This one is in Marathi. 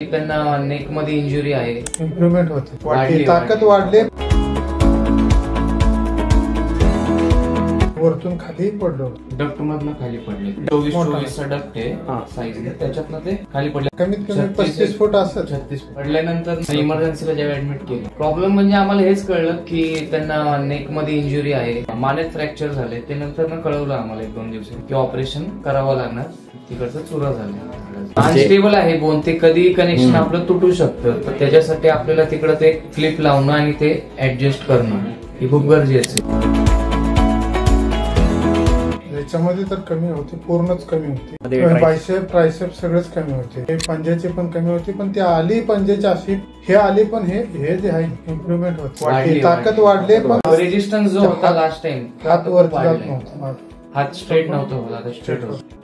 त्यांना नेक मध्ये इंजुरी आहे, इम्प्रुव्हमेंट होते, ताकद वाढली, वरतून खाली पडलो, डक्ट मधनं खाली पडले. 24 डक्ट आहे साईज, त्याच्यातनं ते खाली पडले. कमीत कमी 35 फूट असत. 36 पडल्यानंतर इमर्जन्सीला जेव्हा ऍडमिट केलं, प्रॉब्लेम म्हणजे आम्हाला हेच कळलं की त्यांना नेक मध्ये इंजुरी आहे, मानेत फ्रॅक्चर झाले. ते नंतर कळवलं आम्हाला 1-2 दिवसांनी की ऑपरेशन करावं लागणार, तिकडचं चुरा झालं. अनस्टेबल आहे बोन, ते कधी कनेक्शन आपलं तुटू शकतं. तर त्याच्यासाठी आपल्याला तिकडं ते क्लिप लावणं आणि ते ऍडजस्ट करणं हे खूप गरजेचं आहे. याच्यामध्ये तर कमी होते, पूर्णच कमी होते. बायसेप ट्रायसेप सगळेच कमी होते, पंजाची पण कमी होती. पण ती आली पंजाची अशी, हे आली पण हे जे आहे इम्प्रुव्हमेंट होते, ताकद वाढले. पण रेजिस्टन्स जो होता लास्ट टाइम, हात वर जात नव्हता, हात स्ट्रेट नव्हता, स्ट्रेट होता.